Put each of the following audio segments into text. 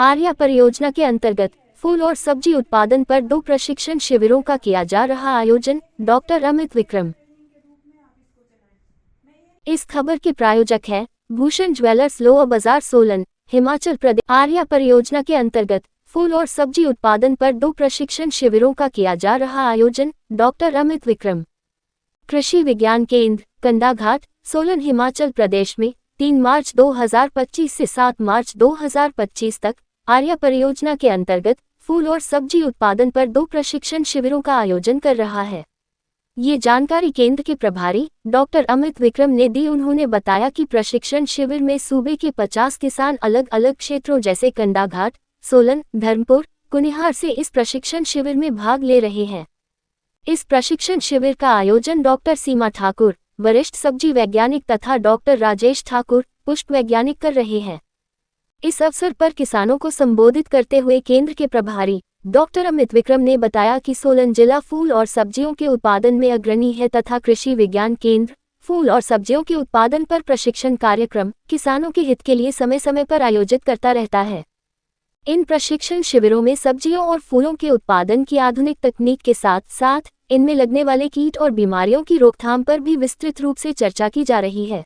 आर्या परियोजना के अंतर्गत फूल और सब्जी उत्पादन पर 2 प्रशिक्षण शिविरों का किया जा रहा आयोजन। डॉक्टर अमित विक्रम। इस खबर के प्रायोजक हैं भूषण ज्वेलर्स, लोअर बाजार, सोलन, हिमाचल प्रदेश। आर्या परियोजना के अंतर्गत फूल और सब्जी उत्पादन पर 2 प्रशिक्षण शिविरों का किया जा रहा आयोजन। डॉक्टर अमित विक्रम कृषि विज्ञान केंद्र, कंडाघाट, सोलन, हिमाचल प्रदेश में 3 मार्च 2025 से 7 मार्च 2025 तक आर्या परियोजना के अंतर्गत फूल और सब्जी उत्पादन पर 2 प्रशिक्षण शिविरों का आयोजन कर रहा है। ये जानकारी केंद्र के प्रभारी डॉक्टर अमित विक्रम ने दी। उन्होंने बताया कि प्रशिक्षण शिविर में सूबे के 50 किसान अलग अलग क्षेत्रों जैसे कंडाघाट, सोलन, धर्मपुर, कुनिहार से इस प्रशिक्षण शिविर में भाग ले रहे हैं। इस प्रशिक्षण शिविर का आयोजन डॉक्टर सीमा ठाकुर, वरिष्ठ सब्जी वैज्ञानिक, तथा डॉक्टर राजेश ठाकुर, पुष्प वैज्ञानिक कर रहे हैं। इस अवसर पर किसानों को संबोधित करते हुए केंद्र के प्रभारी डॉक्टर अमित विक्रम ने बताया कि सोलन जिला फूल और सब्जियों के उत्पादन में अग्रणी है तथा कृषि विज्ञान केंद्र फूल और सब्जियों के उत्पादन पर प्रशिक्षण कार्यक्रम किसानों के हित के लिए समय समय पर आयोजित करता रहता है। इन प्रशिक्षण शिविरों में सब्जियों और फूलों के उत्पादन की आधुनिक तकनीक के साथ साथ इनमें लगने वाले कीट और बीमारियों की रोकथाम पर भी विस्तृत रूप से चर्चा की जा रही है।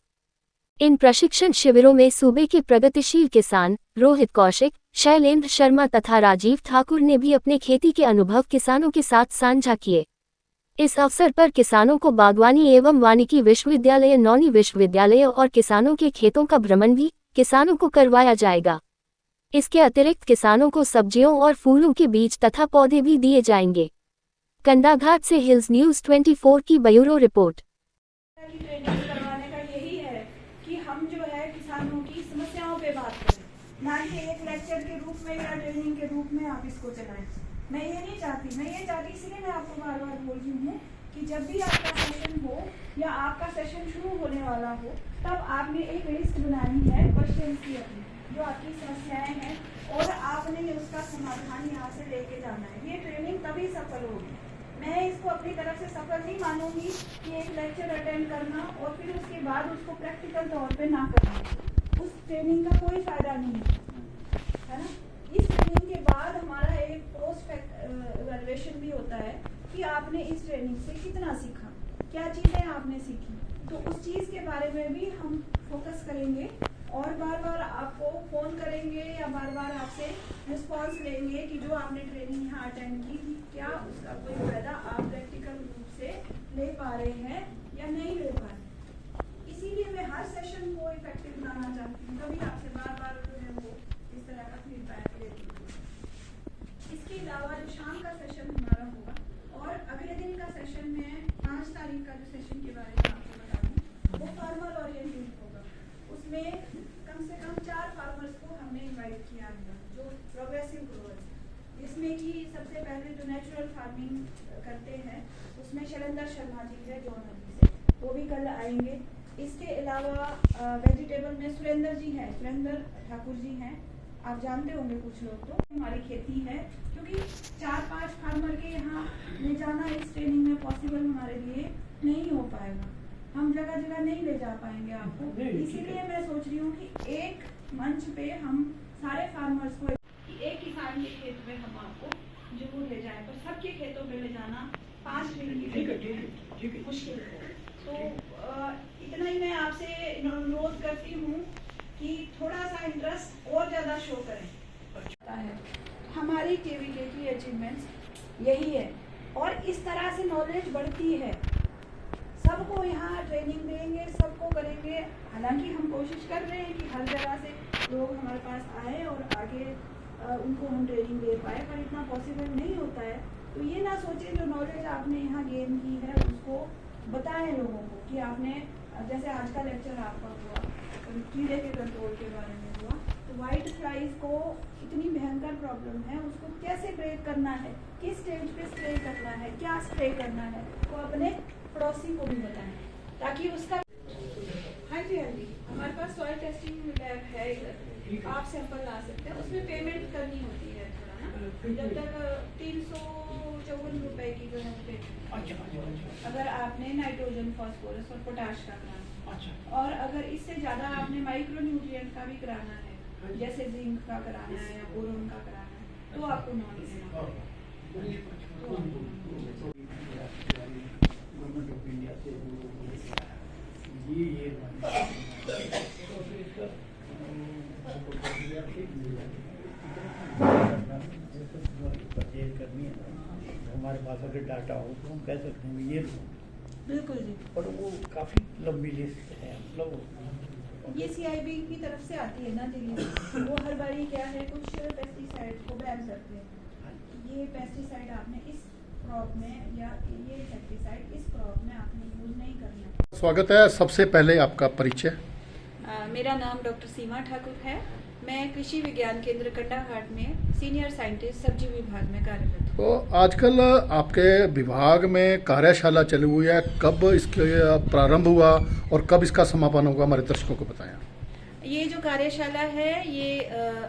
इन प्रशिक्षण शिविरों में सूबे के प्रगतिशील किसान रोहित कौशिक, शैलेंद्र शर्मा तथा राजीव ठाकुर ने भी अपने खेती के अनुभव किसानों के साथ साझा किए। इस अवसर पर किसानों को बागवानी एवं वानिकी विश्वविद्यालय, नौनी विश्वविद्यालय और किसानों के खेतों का भ्रमण भी किसानों को करवाया जाएगा। इसके अतिरिक्त किसानों को सब्जियों और फूलों के बीज तथा पौधे भी दिए जाएंगे। कंडाघाट से हिल्स न्यूज़ 24 की ब्यूरो रिपोर्ट। हम जो है किसानों की समस्याओं पे बात करें, ना कि एक लेक्चर के रूप में या ट्रेनिंग के रूप में आप इसको चलाएं। मैं ये नहीं चाहती, इसलिए मैं आपको बार बार बोल रही हूँ कि जब भी आपका सेशन हो या आपका सेशन शुरू होने वाला हो, तब आपने एक लिस्ट बनानी है क्वेश्चन की अपनी, जो आपकी समस्याएं हैं, और आपने उसका समाधान यहाँ से लेके जाना है। ये ट्रेनिंग तभी सफल होगी। मैं इसको अपनी तरफ से सफल नहीं मानूंगी कि एक लेक्चर अटेंड करना और फिर उसके बाद उसको प्रैक्टिकल तौर पे ना करना। उस ट्रेनिंग का कोई फायदा नहीं है ना। इस ट्रेनिंग के बाद हमारा एक पोस्ट इवैल्यूएशन भी होता है कि आपने इस ट्रेनिंग से कितना सीखा, क्या चीज़ें आपने सीखी। तो उस चीज़ के बारे में भी हम फोकस करेंगे और बार बार आपको फ़ोन करेंगे या बार बार आपसे रिस्पॉन्स लेंगे कि जो आपने ट्रेनिंग यहाँ अटेंड की थी, क्या उसका कोई फायदा आप प्रैक्टिकल रूप से ले पा रहे हैं या नहीं ले पा रहे। इसीलिए मैं हर सेशन को इफेक्टिव बनाना चाहती हूँ, तभी आपसे बार बार जो है वो इस तरह का फीडबैक लेती हूँ। इसके अलावा जो शाम का सेशन हमारा होगा और अगले दिन का सेशन में 5 तारीख का जो सेशन के बारे में आपको बता दूँ, वो फार्मर ओरिएंटेड होगा। उसमें कम से कम 4 फार्मर्स को हमने इनवाइट किया है जो प्रोग्रेसिव ग्रोअर्स, जिसमें कि सबसे पहले जो नेचुरल फार्मिंग करते हैं उसमें शैलेंद्र शर्मा जी है जौनपुर से, वो भी कल आएंगे। इसके अलावा वेजिटेबल में सुरेंद्र जी हैं, सुरेंद्र ठाकुर जी हैं, आप जानते होंगे कुछ लोग। तो हमारी खेती है, क्योंकि 4-5 फार्मर के यहाँ ले जाना इस ट्रेनिंग में पॉसिबल हमारे लिए नहीं हो पाएगा। हम जगह जगह नहीं ले जा पाएंगे आपको, इसीलिए मैं सोच रही हूँ कि एक मंच पे हम सारे फार्मर्स को एक किसान के खेत में हम आपको जरूर ले जाएं, पर सबके खेतों पे ले जाना 5 दिन की मुश्किल है। तो इतना ही मैं आपसे अनुरोध करती हूँ कि थोड़ा सा इंटरेस्ट और ज़्यादा शो करें। हमारी केवीके की अचीवमेंट्स यही है और इस तरह से नॉलेज बढ़ती है। सबको यहाँ ट्रेनिंग देंगे, सबको करेंगे। हालांकि हम कोशिश कर रहे हैं कि हर जगह से लोग हमारे पास आए और आगे उनको हम ट्रेनिंग दे पाए, पर इतना पॉसिबल नहीं होता है। तो ये ना सोचें जो नॉलेज आपने यहाँ गेन की है उसको बताएं लोगों को कि आपने, जैसे आज का लेक्चर आपका हुआ कीड़े के कंट्रोल के बारे में हुआ, तो वाइट फ्लाइज को इतनी भयंकर प्रॉब्लम है, उसको कैसे ब्रेक करना है, किस स्टेज पे स्प्रे करना है, क्या स्प्रे करना है, वो अपने पड़ोसी को भी बताएं ताकि उसका। हाँ जी, हमारे पास सॉइल टेस्टिंग लैब है इधर, आप सैंपल ला सकते हैं। उसमें पेमेंट करनी होती है थोड़ा ना, जब तक 354 रुपए की जो है पेमेंट। अगर आपने नाइट्रोजन, फास्फोरस और पोटाश का कराना, और अगर इससे ज़्यादा आपने माइक्रो न्यूट्रिएंट का भी कराना है जैसे जिंक का कराना है या बोरोन का कराना है तो आपको नॉन देना पड़ेगा। गवर्नमेंट ऑफ इंडिया से ये परचेज करनी है, हमारे पास अगर डाटा हो तो हम कह सकते हैं ये लो। बिल्कुल जी। पर वो काफ़ी लंबी लिस्ट है, मतलब ये CIB की तरफ से आती है ना दिल्ली में, वो हर बारी क्या है कुछ पेस्टिसाइड को बैन करते हैं। ये पेस्टिसाइड आपने इस क्रॉप में या ये इंसेक्टिसाइड इस क्रॉप में आपने यूज नहीं करना है। स्वागत है। सबसे पहले आपका परिचय। मेरा नाम डॉक्टर सीमा ठाकुर है। मैं कृषि विज्ञान केंद्र कंडाघाट में सीनियर साइंटिस्ट सब्जी विभाग में कार्यरत हूँ। तो आजकल आपके विभाग में कार्यशाला चली हुई है, कब इसके प्रारंभ हुआ और कब इसका समापन होगा, हमारे दर्शकों को बताएं। ये जो कार्यशाला है ये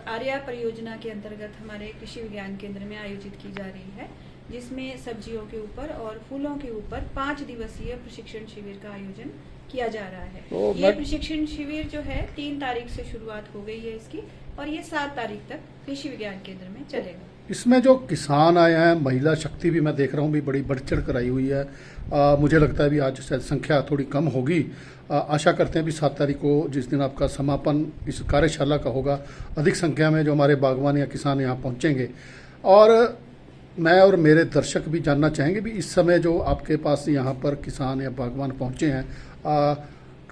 आर्या परियोजना के अंतर्गत हमारे कृषि विज्ञान केंद्र में आयोजित की जा रही है, जिसमें सब्जियों के ऊपर और फूलों के ऊपर 5 दिवसीय प्रशिक्षण शिविर का आयोजन किया जा रहा है। तो ये प्रशिक्षण शिविर जो है 3 तारीख से शुरुआत हो गई है इसकी, और ये 7 तारीख तक कृषि विज्ञान केंद्र में चलेगा। इसमें जो किसान आए हैं, महिला शक्ति भी मैं देख रहा हूँ भी बड़ी बढ़ चढ़ कर आई हुई है। मुझे लगता है भी आज शायद संख्या थोड़ी कम होगी। आशा करते हैं भी 7 तारीख को जिस दिन आपका समापन इस कार्यशाला का होगा, अधिक संख्या में जो हमारे बागवान या किसान यहाँ पहुँचेंगे। और मैं और मेरे दर्शक भी जानना चाहेंगे भी इस समय जो आपके पास यहाँ पर किसान या बागवान पहुँचे हैं,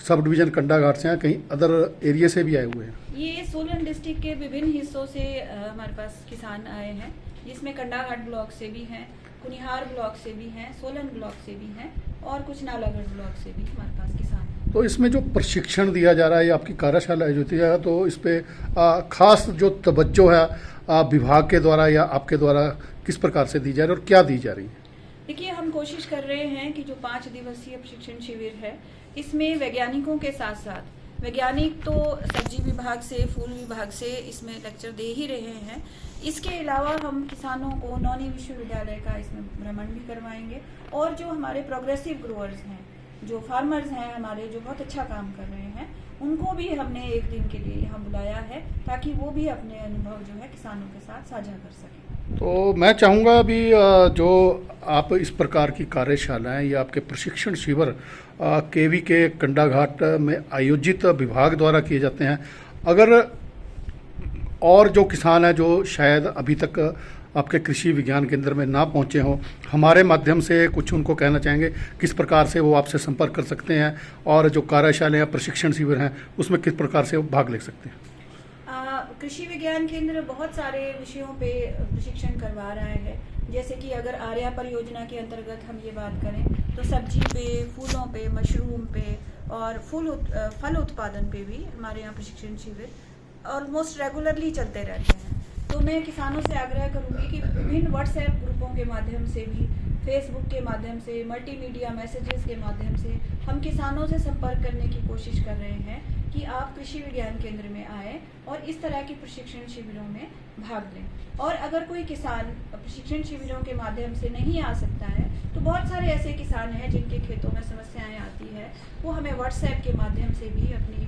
सब डिवीज़न कंडाघाट से हैं, कहीं अदर एरिया से भी आए हुए हैं? ये सोलन डिस्ट्रिक्ट के विभिन्न हिस्सों से हमारे पास किसान आए हैं, जिसमें कंडाघाट ब्लॉक से भी हैं, कुनिहार ब्लॉक से भी हैं, सोलन ब्लॉक से भी हैं और कुछ नालागढ़ ब्लॉक से भी हमारे पास किसान हैं। तो इसमें जो प्रशिक्षण दिया जा रहा है, आपकी कार्यशाला आयोजित है, तो इस पे खास जो तवज्जो है विभाग के द्वारा या आपके द्वारा किस प्रकार से दी जा रही है और क्या दी जा रही है? देखिए, हम कोशिश कर रहे हैं कि जो 5 दिवसीय प्रशिक्षण शिविर है इसमें वैज्ञानिकों के साथ साथ वैज्ञानिक तो सब्जी विभाग से, फूल विभाग से इसमें लेक्चर दे ही रहे हैं। इसके अलावा हम किसानों को नौनी विश्वविद्यालय का इसमें भ्रमण भी करवाएंगे, और जो हमारे प्रोग्रेसिव ग्रोअर्स हैं, जो फार्मर्स हैं हमारे, जो बहुत अच्छा काम कर रहे हैं, उनको भी हमने एक दिन के लिए यहाँ बुलाया है ताकि वो भी अपने अनुभव जो है किसानों के साथ साझा कर सकें। तो मैं चाहूँगा भी जो आप इस प्रकार की कार्यशालाएं या आपके प्रशिक्षण शिविर केवी के कंडाघाट में आयोजित विभाग द्वारा किए जाते हैं, अगर और जो किसान हैं जो शायद अभी तक आपके कृषि विज्ञान केंद्र में ना पहुंचे हों, हमारे माध्यम से कुछ उनको कहना चाहेंगे किस प्रकार से वो आपसे संपर्क कर सकते हैं, और जो कार्यशाला या प्रशिक्षण शिविर हैं उसमें किस प्रकार से वो भाग ले सकते हैं? कृषि विज्ञान केंद्र बहुत सारे विषयों पे प्रशिक्षण करवा रहा है। जैसे कि अगर आर्या परियोजना के अंतर्गत हम ये बात करें तो सब्जी पे, फूलों पे, मशरूम पे और फल उत्पादन पे भी हमारे यहाँ प्रशिक्षण शिविर ऑलमोस्ट रेगुलरली चलते रहते हैं। तो मैं किसानों से आग्रह करूँगी कि विभिन्न व्हाट्सएप ग्रुपों के माध्यम से भी, फेसबुक के माध्यम से, मल्टीमीडिया मैसेजेस के माध्यम से हम किसानों से संपर्क करने की कोशिश कर रहे हैं कि आप कृषि विज्ञान केंद्र में आए और इस तरह की प्रशिक्षण शिविरों में भाग लें। और अगर कोई किसान प्रशिक्षण शिविरों के माध्यम से नहीं आ सकता है तो बहुत सारे ऐसे किसान हैं जिनके खेतों में समस्याएं आती है, वो हमें व्हाट्सएप के माध्यम से भी अपनी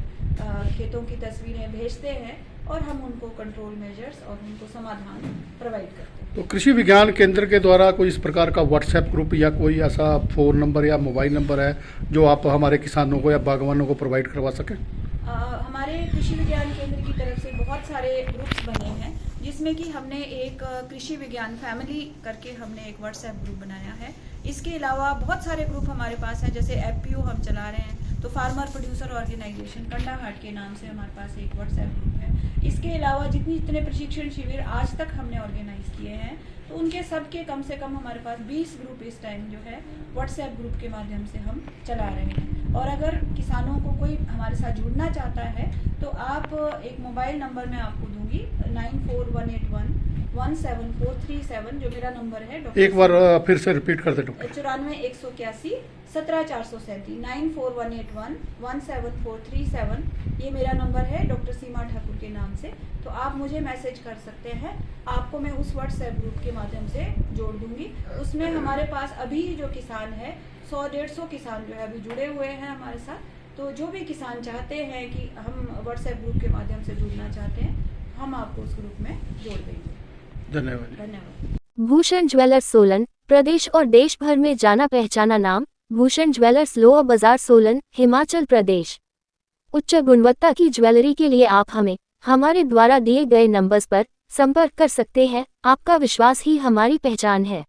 खेतों की तस्वीरें भेजते हैं और हम उनको कंट्रोल मेजर्स और उनको समाधान प्रोवाइड करते हैं। तो कृषि विज्ञान केंद्र के द्वारा कोई इस प्रकार का व्हाट्सएप ग्रुप या कोई ऐसा फ़ोन नंबर या मोबाइल नंबर है जो आप हमारे किसानों को या बागवानों को प्रोवाइड करवा सकें? हमारे कृषि विज्ञान केंद्र की तरफ से बहुत सारे ग्रुप्स बने हैं, जिसमें कि हमने एक कृषि विज्ञान फैमिली करके हमने एक व्हाट्सएप ग्रुप बनाया है। इसके अलावा बहुत सारे ग्रुप हमारे पास हैं, जैसे FPO हम चला रहे हैं, तो फार्मर प्रोड्यूसर ऑर्गेनाइजेशन कंडाघाट के नाम से हमारे पास एक व्हाट्सएप ग्रुप है। इसके अलावा जितने प्रशिक्षण शिविर आज तक हमने ऑर्गेनाइज किए हैं तो उनके सबके कम से कम हमारे पास 20 ग्रुप इस टाइम जो है व्हाट्सएप ग्रुप के माध्यम से हम चला रहे हैं। और अगर किसानों को कोई हमारे साथ जुड़ना चाहता है तो आप एक मोबाइल नंबर मैं आपको दूंगी 9418117437, जो मेरा नंबर है। एक बार फिर से रिपीट कर दे डॉक्टर। 94 181 9437 ये मेरा नंबर है डॉक्टर सीमा ठाकुर के नाम से। तो आप मुझे मैसेज कर सकते हैं, आपको मैं उस व्हाट्सएप ग्रुप के माध्यम से जोड़ दूंगी। उसमें हमारे पास अभी जो किसान है 100-150 किसान जो है अभी जुड़े हुए हैं हमारे साथ, तो जो भी किसान चाहते हैं कि हम व्हाट्सएप ग्रुप के माध्यम से जुड़ना चाहते हैं, हम आपको उस ग्रुप में जोड़ देंगे। धन्यवाद। धन्यवाद। भूषण ज्वेलर्स सोलन, प्रदेश और देश भर में जाना पहचाना नाम। भूषण ज्वेलर्स लोअर बाजार सोलन, हिमाचल प्रदेश। उच्च गुणवत्ता की ज्वेलरी के लिए आप हमें हमारे द्वारा दिए गए नंबर्स पर संपर्क कर सकते हैं। आपका विश्वास ही हमारी पहचान है।